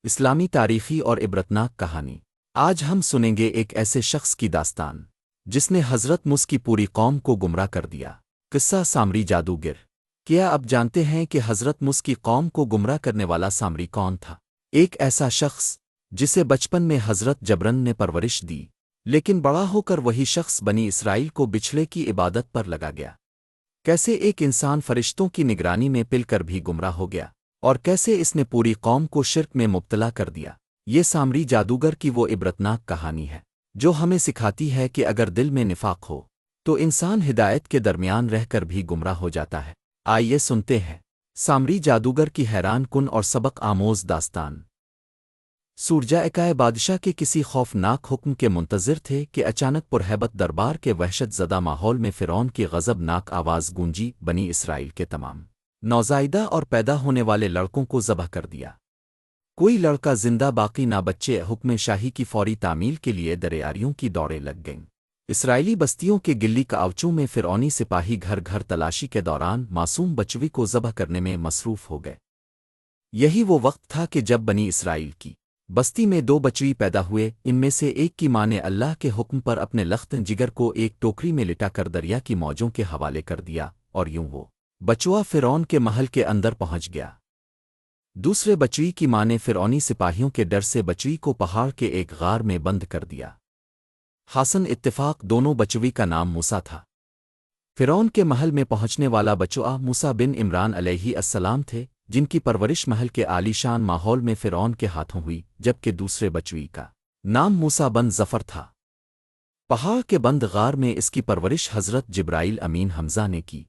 اسلامی تاریخی اور عبرتناک کہانی۔ آج ہم سنیں گے ایک ایسے شخص کی داستان جس نے حضرت موسی کی پوری قوم کو گمراہ کر دیا۔ قصہ سامری جادوگر۔ کیا اب جانتے ہیں کہ حضرت موسی کی قوم کو گمراہ کرنے والا سامری کون تھا؟ ایک ایسا شخص جسے بچپن میں حضرت جبرن نے پرورش دی، لیکن بڑا ہو کر وہی شخص بنی اسرائیل کو بچھڑے کی عبادت پر لگا گیا۔ کیسے ایک انسان فرشتوں کی نگرانی میں پل کر بھی گمراہ ہو گیا، اور کیسے اس نے پوری قوم کو شرک میں مبتلا کر دیا۔ یہ سامری جادوگر کی وہ عبرتناک کہانی ہے جو ہمیں سکھاتی ہے کہ اگر دل میں نفاق ہو تو انسان ہدایت کے درمیان رہ کر بھی گمراہ ہو جاتا ہے۔ آئیے سنتے ہیں سامری جادوگر کی حیران کن اور سبق آموز داستان۔ سورجا اکائے بادشاہ کے کسی خوفناک حکم کے منتظر تھے کہ اچانک پرہیبت دربار کے وحشت زدہ ماحول میں فرعون کی غضب ناک آواز گونجی، بنی اسرائیل کے تمام نوزائیدہ اور پیدا ہونے والے لڑکوں کو ذبح کر دیا۔ کوئی لڑکا زندہ باقی نہ بچے۔ حکم شاہی کی فوری تعمیل کے لیے درباریوں کی دوڑیں لگ گئیں۔ اسرائیلی بستیوں کے گلی کاوچوں میں فرعونی سپاہی گھر گھر تلاشی کے دوران معصوم بچوی کو ذبح کرنے میں مصروف ہو گئے۔ یہی وہ وقت تھا کہ جب بنی اسرائیل کی بستی میں 2 بچوی پیدا ہوئے۔ ان میں سے ایک کی ماں نے اللہ کے حکم پر اپنے لخت جگر کو ایک ٹوکری میں لٹا کر دریا کی موجوں کے حوالے کر دیا، اور یوں وہ بچوا فرعون کے محل کے اندر پہنچ گیا۔ دوسرے بچوی کی ماں نے فرعونی سپاہیوں کے ڈر سے بچوی کو پہاڑ کے ایک غار میں بند کر دیا۔ حسن اتفاق دونوں بچوی کا نام موسیٰ تھا۔ فرعون کے محل میں پہنچنے والا بچوا موسیٰ بن عمران علیہ السلام تھے، جن کی پرورش محل کے عالی شان ماحول میں فرعون کے ہاتھوں ہوئی، جبکہ دوسرے بچوی کا نام موسیٰ بن ظفر تھا۔ پہاڑ کے بند غار میں اس کی پرورش حضرت جبرائیل امین حمزہ نے کی۔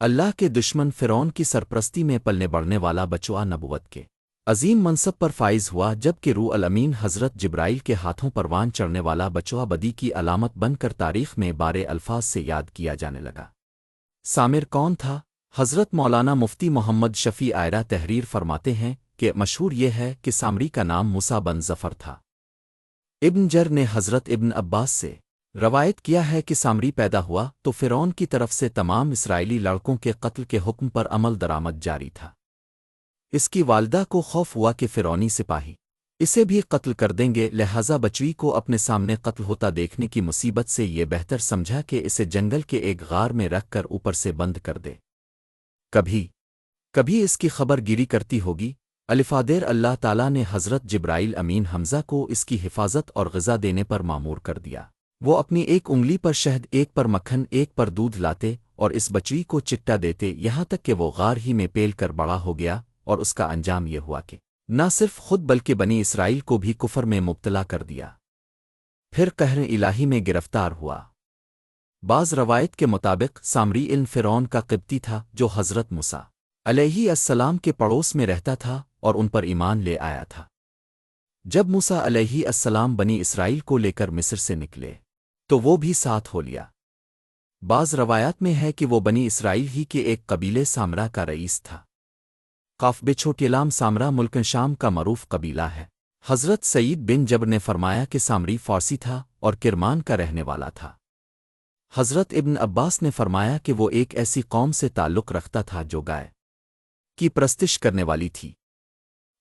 اللہ کے دشمن فرعون کی سرپرستی میں پلنے بڑھنے والا بچوا نبوت کے عظیم منصب پر فائز ہوا، جبکہ روح الامین حضرت جبرائیل کے ہاتھوں پروان چڑھنے والا بچوا بدی کی علامت بن کر تاریخ میں بارے الفاظ سے یاد کیا جانے لگا۔ سامر کون تھا؟ حضرت مولانا مفتی محمد شفیع آئرہ تحریر فرماتے ہیں کہ مشہور یہ ہے کہ سامری کا نام موسیٰ بن ظفر تھا۔ ابن جر نے حضرت ابن عباس سے روایت کیا ہے کہ سامری پیدا ہوا تو فرعون کی طرف سے تمام اسرائیلی لڑکوں کے قتل کے حکم پر عمل درآمد جاری تھا۔ اس کی والدہ کو خوف ہوا کہ فرعونی سپاہی اسے بھی قتل کر دیں گے، لہذا بچوی کو اپنے سامنے قتل ہوتا دیکھنے کی مصیبت سے یہ بہتر سمجھا کہ اسے جنگل کے ایک غار میں رکھ کر اوپر سے بند کر دے۔ کبھی اس کی خبر گیری کرتی ہوگی۔ الفادیر اللہ تعالیٰ نے حضرت جبرائیل امین حمزہ کو اس کی حفاظت اور غذا دینے پر مامور کر دیا۔ وہ اپنی ایک انگلی پر شہد، ایک پر مکھن، ایک پر دودھ لاتے اور اس بچوی کو چٹا دیتے، یہاں تک کہ وہ غار ہی میں پیل کر بڑا ہو گیا، اور اس کا انجام یہ ہوا کہ نہ صرف خود بلکہ بنی اسرائیل کو بھی کفر میں مبتلا کر دیا، پھر قہر الہی میں گرفتار ہوا۔ بعض روایت کے مطابق سامری علم فرعون کا قبطی تھا جو حضرت موسیٰ علیہ السلام کے پڑوس میں رہتا تھا اور ان پر ایمان لے آیا تھا۔ جب موسیٰ علیہ السلام بنی اسرائیل کو لے کر مصر سے نکلے تو وہ بھی ساتھ ہو لیا۔ بعض روایات میں ہے کہ وہ بنی اسرائیل ہی کے ایک قبیلے سامرا کا رئیس تھا۔ قاف بچھوٹیلام سامرا ملکن شام کا معروف قبیلہ ہے۔ حضرت سعید بن جبر نے فرمایا کہ سامری فارسی تھا اور کرمان کا رہنے والا تھا۔ حضرت ابن عباس نے فرمایا کہ وہ ایک ایسی قوم سے تعلق رکھتا تھا جو گائے کی پرستش کرنے والی تھی۔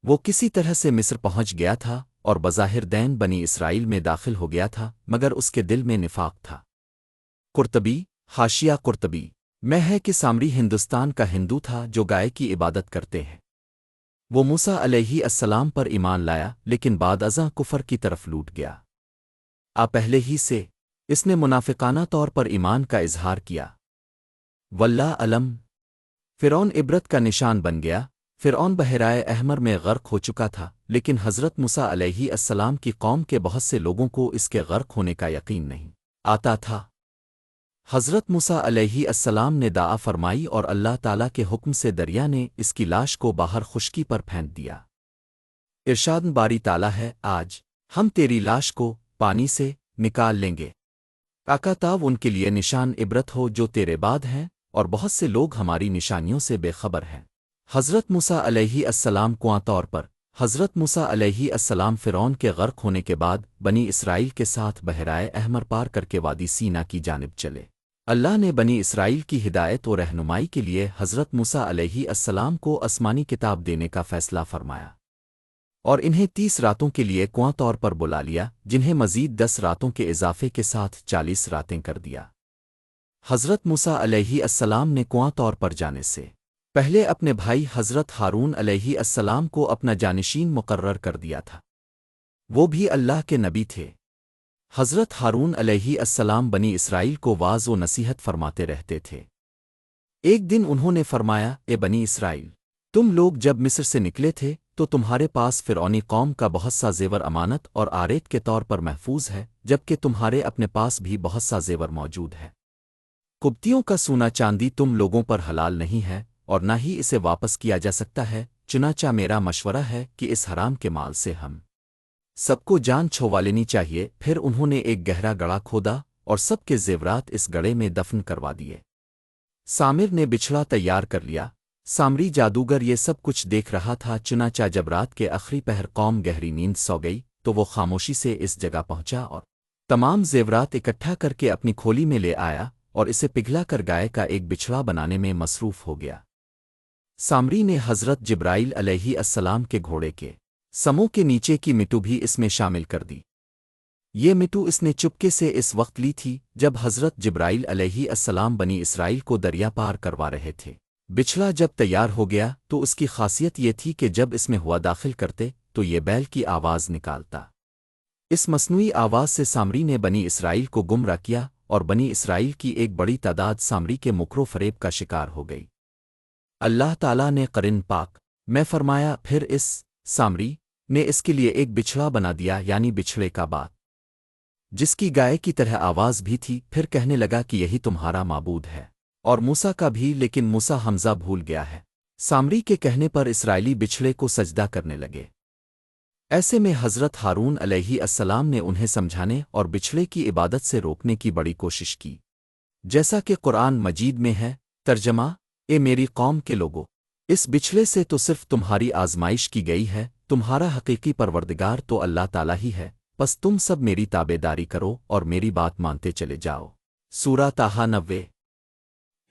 وہ کسی طرح سے مصر پہنچ گیا تھا اور بظاہر دین بنی اسرائیل میں داخل ہو گیا تھا، مگر اس کے دل میں نفاق تھا۔ قرطبی حاشیہ قرطبی میں ہے کہ سامری ہندوستان کا ہندو تھا جو گائے کی عبادت کرتے ہیں۔ وہ موسیٰ علیہ السلام پر ایمان لایا، لیکن بعد ازاں کفر کی طرف لوٹ گیا۔ پہلے ہی سے اس نے منافقانہ طور پر ایمان کا اظہار کیا۔ واللہ علم۔ فرعون عبرت کا نشان بن گیا۔ فرعون بحیرہ احمر میں غرق ہو چکا تھا، لیکن حضرت موسیٰ علیہ السلام کی قوم کے بہت سے لوگوں کو اس کے غرق ہونے کا یقین نہیں آتا تھا۔ حضرت موسیٰ علیہ السلام نے دعا فرمائی اور اللہ تعالیٰ کے حکم سے دریا نے اس کی لاش کو باہر خشکی پر پھینک دیا۔ ارشاد باری تعالیٰ ہے، آج ہم تیری لاش کو پانی سے نکال لیں گے تاکہ ان کے لیے نشان عبرت ہو جو تیرے بعد ہیں، اور بہت سے لوگ ہماری نشانیوں سے بے خبر ہیں۔ حضرت موسیٰ علیہ السلام کو طور پر حضرت موسیٰ علیہ السلام فرعون کے غرق ہونے کے بعد بنی اسرائیل کے ساتھ بحیرہ احمر پار کر کے وادی سینا کی جانب چلے۔ اللہ نے بنی اسرائیل کی ہدایت و رہنمائی کے لیے حضرت موسیٰ علیہ السلام کو آسمانی کتاب دینے کا فیصلہ فرمایا۔ اور انہیں 30 راتوں کے لیے کنواں طور پر بلا لیا، جنہیں مزید 10 راتوں کے اضافے کے ساتھ 40 راتیں کر دیا۔ حضرت موسیٰ علیہ السلام نے کنواں طور پر جانے سے پہلے اپنے بھائی حضرت ہارون علیہ السلام کو اپنا جانشین مقرر کر دیا تھا۔ وہ بھی اللہ کے نبی تھے۔ حضرت ہارون علیہ السلام بنی اسرائیل کو واعظ و نصیحت فرماتے رہتے تھے۔ ایک دن انہوں نے فرمایا، اے بنی اسرائیل، تم لوگ جب مصر سے نکلے تھے تو تمہارے پاس فرعونی قوم کا بہت سا زیور امانت اور آریت کے طور پر محفوظ ہے، جبکہ تمہارے اپنے پاس بھی بہت سا زیور موجود ہے۔ قبطیوں کا سونا چاندی تم لوگوں پر حلال نہیں ہے اور نہ ہی اسے واپس کیا جا سکتا ہے، چنانچہ میرا مشورہ ہے کہ اس حرام کے مال سے ہم سب کو جان چھوڑوا لینی چاہیے۔ پھر انہوں نے ایک گہرا گڑھا کھودا اور سب کے زیورات اس گڑھے میں دفن کروا دیے۔ سامر نے بچھڑا تیار کر لیا۔ سامری جادوگر یہ سب کچھ دیکھ رہا تھا، چنانچہ جب رات کے آخری پہر قوم گہری نیند سو گئی تو وہ خاموشی سے اس جگہ پہنچا اور تمام زیورات اکٹھا کر کے اپنی کھولی میں لے آیا اور اسے پگھلا کر گائے کا ایک بچھڑا بنانے میں مصروف ہو گیا۔ سامری نے حضرت جبرائیل علیہ السلام کے گھوڑے کے سموں کے نیچے کی مٹو بھی اس میں شامل کر دی۔ یہ مٹو اس نے چپکے سے اس وقت لی تھی جب حضرت جبرائیل علیہ السلام بنی اسرائیل کو دریا پار کروا رہے تھے۔ بچھڑا جب تیار ہو گیا تو اس کی خاصیت یہ تھی کہ جب اس میں ہوا داخل کرتے تو یہ بیل کی آواز نکالتا۔ اس مصنوعی آواز سے سامری نے بنی اسرائیل کو گمراہ کیا اور بنی اسرائیل کی ایک بڑی تعداد سامری کے مکر و فریب کا شکار ہو گئی۔ اللہ تعالیٰ نے قرآن پاک میں فرمایا، پھر اس سامری نے اس کے لیے ایک بچھڑا بنا دیا، یعنی بچھڑے کا بات جس کی گائے کی طرح آواز بھی تھی، پھر کہنے لگا کہ یہی تمہارا معبود ہے اور موسیٰ کا بھی، لیکن موسیٰ حمزہ بھول گیا ہے۔ سامری کے کہنے پر اسرائیلی بچھڑے کو سجدہ کرنے لگے۔ ایسے میں حضرت ہارون علیہ السلام نے انہیں سمجھانے اور بچھڑے کی عبادت سے روکنے کی بڑی کوشش کی، جیسا کہ قرآن مجید میں ہے۔ ترجمہ: اے میری قوم کے لوگو، اس بچھڑے سے تو صرف تمہاری آزمائش کی گئی ہے، تمہارا حقیقی پروردگار تو اللہ تعالیٰ ہی ہے، پس تم سب میری تابع داری کرو اور میری بات مانتے چلے جاؤ۔ سورہ طٰہٰ 90۔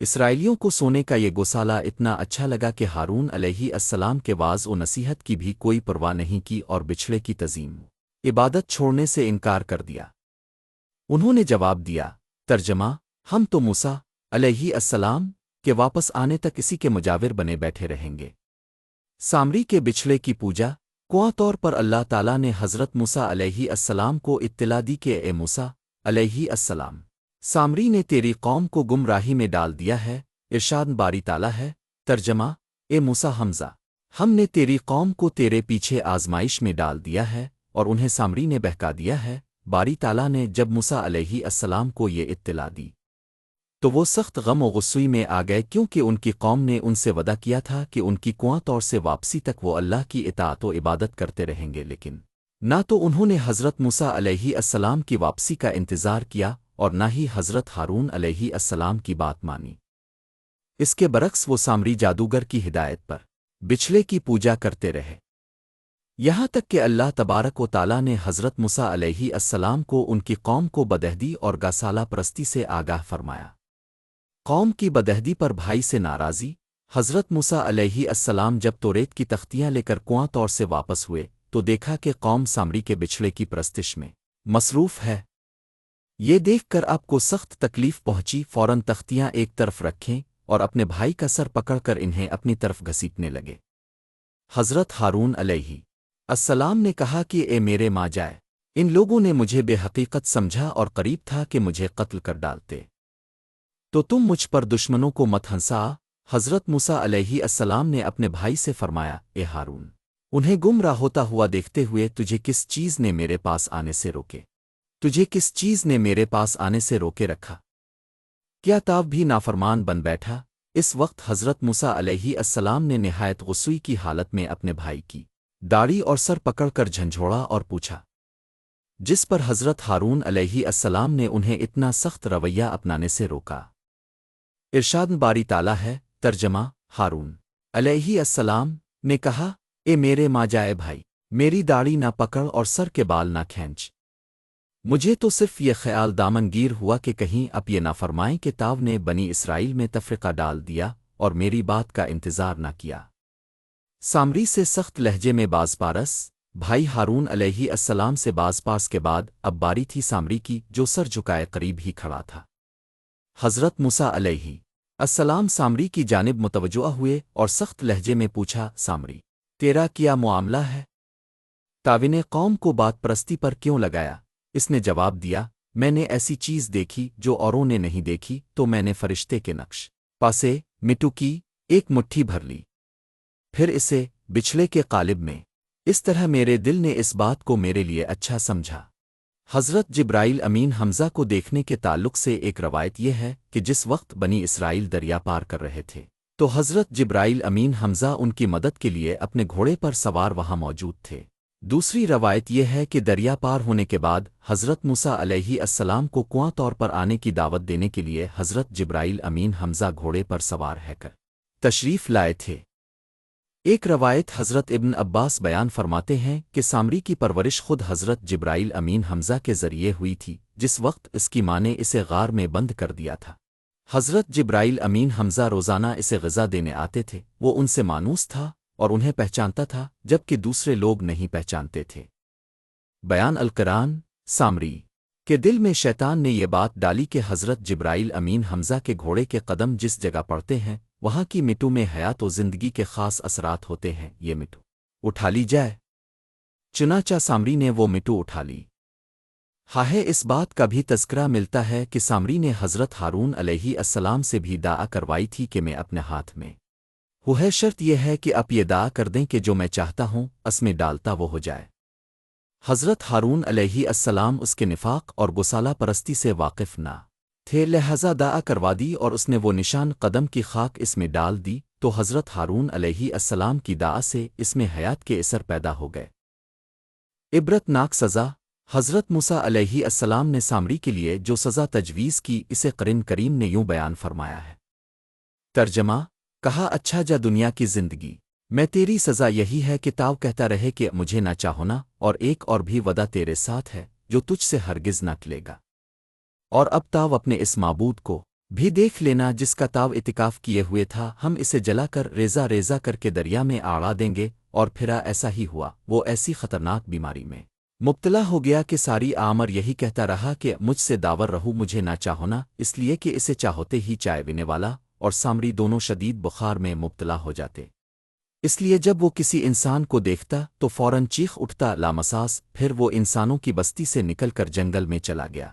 اسرائیلیوں کو سونے کا یہ گوسالہ اتنا اچھا لگا کہ ہارون علیہ السلام کے واعظ و نصیحت کی بھی کوئی پرواہ نہیں کی اور بچھڑے کی تعظیم عبادت چھوڑنے سے انکار کر دیا۔ انہوں نے جواب دیا، ترجمہ: ہم تو موسیٰ علیہ السلام کے واپس آنے تک اسی کے مجاور بنے بیٹھے رہیں گے۔ سامری کے بچھڑے کی پوجا۔ کنواں طور پر اللہ تعالیٰ نے حضرت موسیٰ علیہ السلام کو اطلاع دی کہ اے موسیٰ علیہ السلام، سامری نے تیری قوم کو گمراہی میں ڈال دیا ہے۔ ارشاد باری تعالیٰ ہے۔ ترجمہ: اے موسیٰ حمزہ، ہم نے تیری قوم کو تیرے پیچھے آزمائش میں ڈال دیا ہے اور انہیں سامری نے بہکا دیا ہے۔ باری تعالیٰ نے جب موسیٰ علیہ السلام کو یہ اطلاع دی تو وہ سخت غم و غصے میں آ گئے، کیونکہ ان کی قوم نے ان سے وعدہ کیا تھا کہ ان کی کنواں طور سے واپسی تک وہ اللہ کی اطاعت و عبادت کرتے رہیں گے، لیکن نہ تو انہوں نے حضرت موسیٰ علیہ السلام کی واپسی کا انتظار کیا اور نہ ہی حضرت ہارون علیہ السلام کی بات مانی۔ اس کے برعکس وہ سامری جادوگر کی ہدایت پر بچھڑے کی پوجا کرتے رہے، یہاں تک کہ اللہ تبارک و تعالیٰ نے حضرت موسیٰ علیہ السلام کو ان کی قوم کو بدہدی اور گاسالہ پرستی سے آگاہ فرمایا۔ قوم کی بدہدی پر بھائی سے ناراضی۔ حضرت موسیٰ علیہ السلام جب توریت کی تختیاں لے کر کنواں طور سے واپس ہوئے تو دیکھا کہ قوم سامری کے بچھڑے کی پرستش میں مصروف ہے۔ یہ دیکھ کر آپ کو سخت تکلیف پہنچی، فوراً تختیاں ایک طرف رکھیں اور اپنے بھائی کا سر پکڑ کر انہیں اپنی طرف گھسیٹنے لگے۔ حضرت ہارون علیہ السلام نے کہا کہ اے میرے ماں جائے، ان لوگوں نے مجھے بے حقیقت سمجھا اور قریب تھا کہ مجھے قتل کر ڈالتے، تو تم مجھ پر دشمنوں کو مت ہنسا۔ حضرت موسیٰ علیہ السلام نے اپنے بھائی سے فرمایا، اے ہارون، انہیں گمراہ ہوتا ہوا دیکھتے ہوئے تجھے کس چیز نے میرے پاس آنے سے روکے؟ تجھے کس چیز نے میرے پاس آنے سے روکے رکھا؟ کیا تاب بھی نافرمان بن بیٹھا؟ اس وقت حضرت موسیٰ علیہ السلام نے نہایت غصے کی حالت میں اپنے بھائی کی داڑھی اور سر پکڑ کر جھنجھوڑا اور پوچھا، جس پر حضرت ہارون علیہ السلام نے انہیں اتنا سخت رویہ اپنانے سے روکا۔ ارشاد باری تعالیٰ ہے۔ ترجمہ: ہارون علیہ السلام نے کہا، اے میرے ماں جائے بھائی، میری داڑھی نہ پکڑ اور سر کے بال نہ کھینچ۔ مجھے تو صرف یہ خیال دامن گیر ہوا کہ کہیں اب یہ نہ فرمائیں کہ تاو نے بنی اسرائیل میں تفرقہ ڈال دیا اور میری بات کا انتظار نہ کیا۔ سامری سے سخت لہجے میں باز پارس بھائی ہارون علیہ السلام سے باز پاس کے بعد اب باری تھی سامری کی، جو سر جھکائے قریب ہی کھڑا تھا۔ حضرت موسیٰ علیہ السلام سامری کی جانب متوجہ ہوئے اور سخت لہجے میں پوچھا، سامری، تیرا کیا معاملہ ہے؟ تاونے قوم کو بات پرستی پر کیوں لگایا؟ اس نے جواب دیا، میں نے ایسی چیز دیکھی جو اوروں نے نہیں دیکھی، تو میں نے فرشتے کے نقش پاسے مٹو کی ایک مٹھی بھر لی، پھر اسے بچھڑے کے قالب میں۔ اس طرح میرے دل نے اس بات کو میرے لیے اچھا سمجھا۔ حضرت جبرائیل امین حمزہ کو دیکھنے کے تعلق سے ایک روایت یہ ہے کہ جس وقت بنی اسرائیل دریا پار کر رہے تھے تو حضرت جبرائیل امین حمزہ ان کی مدد کے لیے اپنے گھوڑے پر سوار وہاں موجود تھے۔ دوسری روایت یہ ہے کہ دریا پار ہونے کے بعد حضرت موسیٰ علیہ السلام کو کنواں طور پر آنے کی دعوت دینے کے لیے حضرت جبرائیل امین حمزہ گھوڑے پر سوار ہے کر تشریف لائے تھے۔ ایک روایت حضرت ابن عباس بیان فرماتے ہیں کہ سامری کی پرورش خود حضرت جبرائیل امین حمزہ کے ذریعے ہوئی تھی، جس وقت اس کی ماں نے اسے غار میں بند کر دیا تھا۔ حضرت جبرائیل امین حمزہ روزانہ اسے غذا دینے آتے تھے، وہ ان سے مانوس تھا اور انہیں پہچانتا تھا جبکہ دوسرے لوگ نہیں پہچانتے تھے۔ بیان القرآن سامری کے دل میں شیطان نے یہ بات ڈالی کہ حضرت جبرائیل امین حمزہ کے گھوڑے کے قدم جس جگہ پڑتے ہیں وہاں کی مٹو میں حیات و زندگی کے خاص اثرات ہوتے ہیں، یہ مٹو اٹھا لی جائے۔ چنانچہ سامری نے وہ مٹو اٹھا لی۔ ہاہے اس بات کا بھی تذکرہ ملتا ہے کہ سامری نے حضرت ہارون علیہ السلام سے بھی دعا کروائی تھی کہ میں اپنے ہاتھ میں ہے، شرط یہ ہے کہ آپ یہ دعا کر دیں کہ جو میں چاہتا ہوں اس میں ڈالتا وہ ہو جائے۔ حضرت ہارون علیہ السلام اس کے نفاق اور گسالہ پرستی سے واقف نہ تھے، لہذا دعا کروا دی اور اس نے وہ نشان قدم کی خاک اس میں ڈال دی، تو حضرت ہارون علیہ السلام کی دعا سے اس میں حیات کے اثر پیدا ہو گئے۔ عبرت ناک سزا حضرت موسیٰ علیہ السلام نے سامری کے لیے جو سزا تجویز کی اسے قرآن کریم نے یوں بیان فرمایا ہے۔ ترجمہ: کہا، اچھا جا دنیا کی زندگی میں تیری سزا یہی ہے کہ تاؤ کہتا رہے کہ مجھے نہ چاہونا، اور ایک اور بھی وعدہ تیرے ساتھ ہے جو تجھ سے ہرگز نہ ٹلے گا۔ اور اب تاؤ اپنے اس معبود کو بھی دیکھ لینا جس کا تاؤ اعتکاف کیے ہوئے تھا، ہم اسے جلا کر ریزہ ریزہ کر کے دریا میں اڑا دیں گے۔ اور پھرا ایسا ہی ہوا، وہ ایسی خطرناک بیماری میں مبتلا ہو گیا کہ ساری عمر یہی کہتا رہا کہ مجھ سے داور رہو، مجھے نہ چاہونا، اس لیے کہ اسے چاہتے ہی چائے پینے والا اور سامری دونوں شدید بخار میں مبتلا ہو جاتے۔ اس لیے جب وہ کسی انسان کو دیکھتا تو فوراً چیخ اٹھتا لامساس، پھر وہ انسانوں کی بستی سے نکل کر جنگل میں چلا گیا،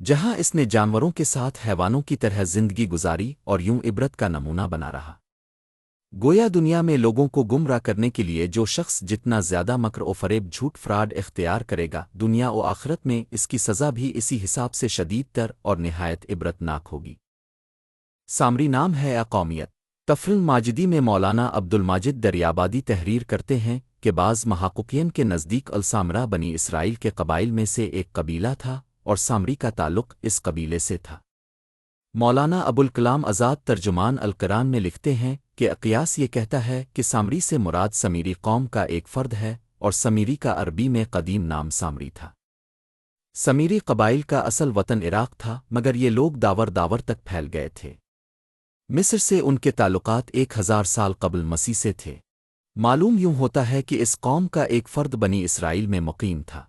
جہاں اس نے جانوروں کے ساتھ حیوانوں کی طرح زندگی گزاری اور یوں عبرت کا نمونہ بنا رہا۔ گویا دنیا میں لوگوں کو گمراہ کرنے کے لیے جو شخص جتنا زیادہ مکر و فریب، جھوٹ، فراڈ اختیار کرے گا، دنیا و آخرت میں اس کی سزا بھی اسی حساب سے شدید تر اور نہایت عبرت ناک ہوگی۔ سامری نام ہے قومیت۔ تفرن ماجدی میں مولانا عبد الماجد دریابادی تحریر کرتے ہیں کہ بعض محققین کے نزدیک السامرا بنی اسرائیل کے قبائل میں سے ایک قبیلہ تھا اور سامری کا تعلق اس قبیلے سے تھا۔ مولانا ابوالکلام آزاد ترجمان القرآن میں لکھتے ہیں کہ قیاس یہ کہتا ہے کہ سامری سے مراد سمیری قوم کا ایک فرد ہے، اور سمیری کا عربی میں قدیم نام سامری تھا۔ سمیری قبائل کا اصل وطن عراق تھا، مگر یہ لوگ داور تک پھیل گئے تھے۔ مصر سے ان کے تعلقات 1000 سال قبل مسیح سے تھے۔ معلوم یوں ہوتا ہے کہ اس قوم کا ایک فرد بنی اسرائیل میں مقیم تھا۔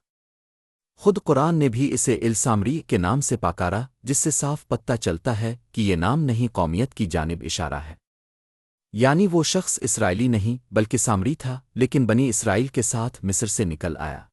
خود قرآن نے بھی اسے السامری کے نام سے پکارا، جس سے صاف پتہ چلتا ہے کہ یہ نام نہیں قومیت کی جانب اشارہ ہے، یعنی وہ شخص اسرائیلی نہیں بلکہ سامری تھا، لیکن بنی اسرائیل کے ساتھ مصر سے نکل آیا۔